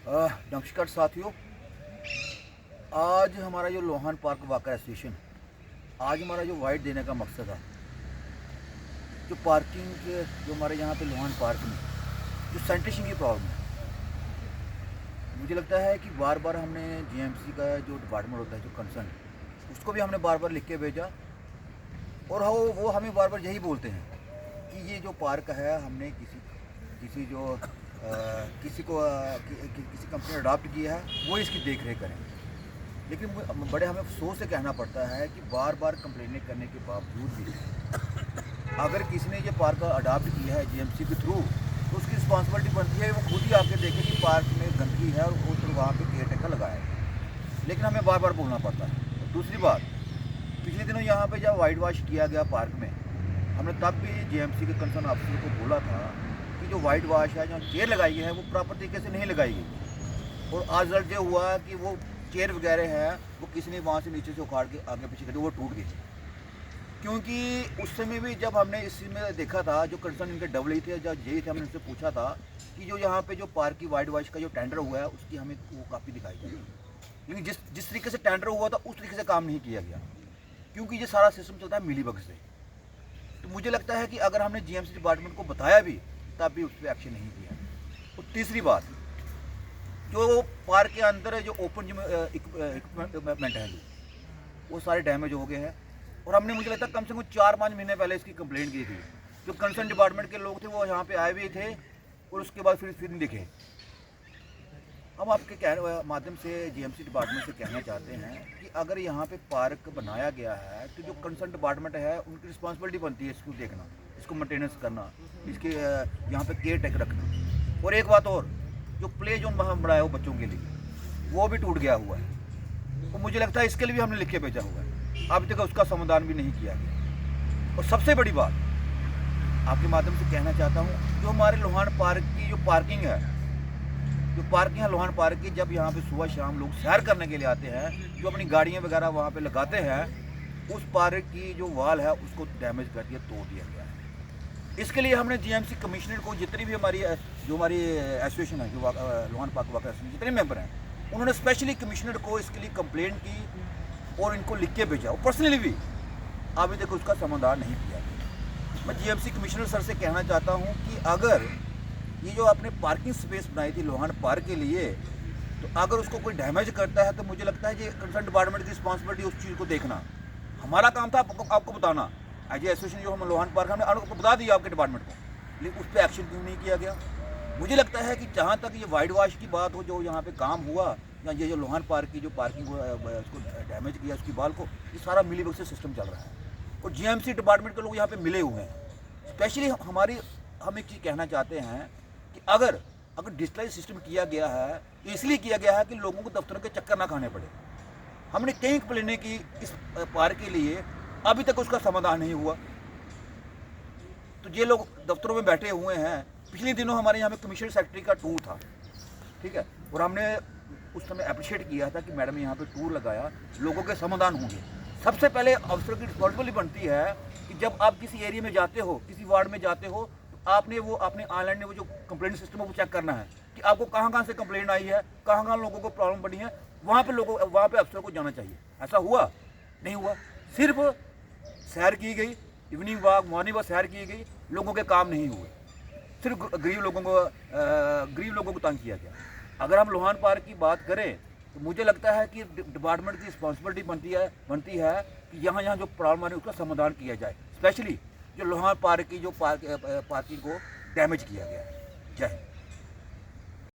नमस्कार साथियों। आज हमारा जो लोहान पार्क वाक़ा एसोसिएशन, आज हमारा जो वाइड देने का मकसद है, जो पार्किंग के जो हमारे यहाँ पे लोहान पार्क में जो सैनिटेशन की प्रॉब्लम है, मुझे लगता है कि बार बार हमने जीएमसी का जो डिपार्टमेंट होता है जो कंसर्न, उसको भी हमने बार बार लिख के भेजा और वो हमें बार बार यही बोलते हैं कि ये जो पार्क है हमने किसी जो किसी कंपनी ने अडॉप्ट किया है वो इसकी देख रेख करें। लेकिन बड़े हमें अफसोस से कहना पड़ता है कि बार बार कंप्लेनें करने के बावजूद भी अगर किसी ने ये पार्क अडॉप्ट किया है जीएमसी के थ्रू, तो उसकी रिस्पॉन्सिबिलिटी बनती है वो खुद ही आके देखे कि पार्क में गंदगी है और वो तो वहाँ पे केयर टेकर लगाया है। लेकिन हमें बार बार बोलना पड़ता है। दूसरी बात, पिछले दिनों यहाँ पे जब वाइट वॉश किया गया पार्क में, हमने तब भी जीएमसी के कंसर्न ऑफिसर को बोला था कि जो वाइट वॉश है, जो चेयर लगाई गई है, वो प्रॉपर तरीके से नहीं लगाई गई। और आज रिजल्ट ये हुआ कि वो चेयर वगैरह है वो किसी ने वहाँ से नीचे से उखाड़ के आगे पीछे कर दी, वो टूट गई। क्योंकि उस समय भी जब हमने इस में देखा था, जो कंसर्न इनके डबल ही थे, जब यही थे, हमने उनसे पूछा था कि जो यहाँ पे जो पार्क की वाइट वॉश का जो टेंडर हुआ है उसकी हमें वो कापी दिखाई जाए। लेकिन जिस तरीके से टेंडर हुआ था उस तरीके से काम नहीं किया गया, क्योंकि ये सारा सिस्टम चलता है मिली बग से। तो मुझे लगता है कि अगर हमने जीएमसी डिपार्टमेंट को बताया भी तब भी उस पर एक्शन नहीं किया। और तीसरी बात, जो पार्क के अंदर जो ओपन इक्विपमेंट है वो सारे डैमेज हो गए हैं। और हमने, मुझे लगता है, कम से कम 4-5 महीने पहले इसकी कंप्लेंट की थी। जो कंसर्न डिपार्टमेंट के लोग थे वो यहाँ पे आए हुए थे और उसके बाद फिर नहीं दिखे। हम आपके माध्यम से जीएमसी डिपार्टमेंट से कहना चाहते हैं कि अगर यहाँ पे पार्क बनाया गया है तो जो कंसर्न डिपार्टमेंट है उनकी रिस्पॉन्सिबिलिटी बनती है इसको देखना, इसको मेंटेनेंस करना, इसके यहाँ पे केयर टेक रखना। और एक बात और, जो प्ले जोन वहाँ बनाया हो बच्चों के लिए वो भी टूट गया हुआ है, तो मुझे लगता है इसके लिए भी हमने लिख के भेजा हुआ है, अभी तक उसका समाधान भी नहीं किया गया। और सबसे बड़ी बात आपके माध्यम से कहना चाहता हूँ, जो हमारे लोहान पार्क की जो पार्किंग है लोहान पार्क की, जब यहाँ पे सुबह शाम लोग सैर करने के लिए आते हैं, जो अपनी गाड़ियाँ वगैरह वहाँ पे लगाते हैं, उस पार्क की जो वॉल है उसको डैमेज कर दिया, तोड़ दिया गया है। इसके लिए हमने जीएमसी कमिश्नर को, जितनी भी हमारी एसोसिएशन है, जो लोहान पार्क वाक़ा एसोसिएशन जितने मेंबर हैं, उन्होंने स्पेशली कमिश्नर को इसके लिए कंप्लेंट की और इनको लिख के भेजा। और पर्सनली भी अभी तक उसका समाधान नहीं किया गया। मैं जीएमसी कमिश्नर सर से कहना चाहता हूँ कि अगर ये जो आपने पार्किंग स्पेस बनाई थी लोहान पार्क के लिए, तो अगर उसको कोई डैमेज करता है तो मुझे लगता है कि कंसर्न डिपार्टमेंट की रिस्पॉन्सिबिलिटी उस चीज़ को देखना। हमारा काम था आपको बताना, एज एसोसिएशन जो हम लोहान पार्क, हमने आपको बता दिया आपके डिपार्टमेंट को, लेकिन उस पर एक्शन क्यों नहीं किया गया। मुझे लगता है कि जहाँ तक ये वाइट वॉश की बात हो, जो यहाँ पे काम हुआ, या ये जो लोहान पार्क की जो पार्किंग उसको डैमेज किया, उसकी बाल को, ये सारा मिली भगत से सिस्टम चल रहा है। और जीएमसी डिपार्टमेंट के लोग यहाँ पे मिले हुए हैं। स्पेशली हम एक चीज़ कहना चाहते हैं कि अगर डिजिटलाइज सिस्टम किया गया है तो इसलिए किया गया है कि लोगों को दफ्तरों के चक्कर ना खाने पड़े। हमने कई कंप्लेनें की इस पार्क के लिए, अभी तक उसका समाधान नहीं हुआ। तो ये लोग दफ्तरों में बैठे हुए हैं। पिछले दिनों हमारे यहाँ पे कमिश्नर सेक्रेटरी का टूर था, ठीक है, और हमने उस समय अप्रिशिएट किया था कि मैडम यहाँ पे टूर लगाया, लोगों के समाधान होंगे। सबसे पहले अफसर की रिस्पॉन्सिबिलिटी बनती है कि जब आप किसी एरिया में जाते हो, किसी वार्ड में जाते हो, तो आपने अपने ऑनलाइन में वो जो कंप्लेंट सिस्टम है वो चेक करना है कि आपको कहाँ से कंप्लेंट आई है, कहाँ लोगों को प्रॉब्लम बनी है, वहाँ पे अफसर को जाना चाहिए। ऐसा हुआ नहीं हुआ, सिर्फ सैर की गई, इवनिंग वॉक, मॉर्निंग वॉक सैर की गई, लोगों के काम नहीं हुए, सिर्फ गरीब लोगों को तंग किया गया। अगर हम लोहान पार्क की बात करें तो मुझे लगता है कि डिपार्टमेंट की रिस्पॉन्सिबिलिटी बनती है कि यहाँ जो प्रॉब्लम आ रही है उसका समाधान किया जाए, स्पेशली जो लोहान पार्क की जो पार्किंग को डैमेज किया गया है। जय हिंद।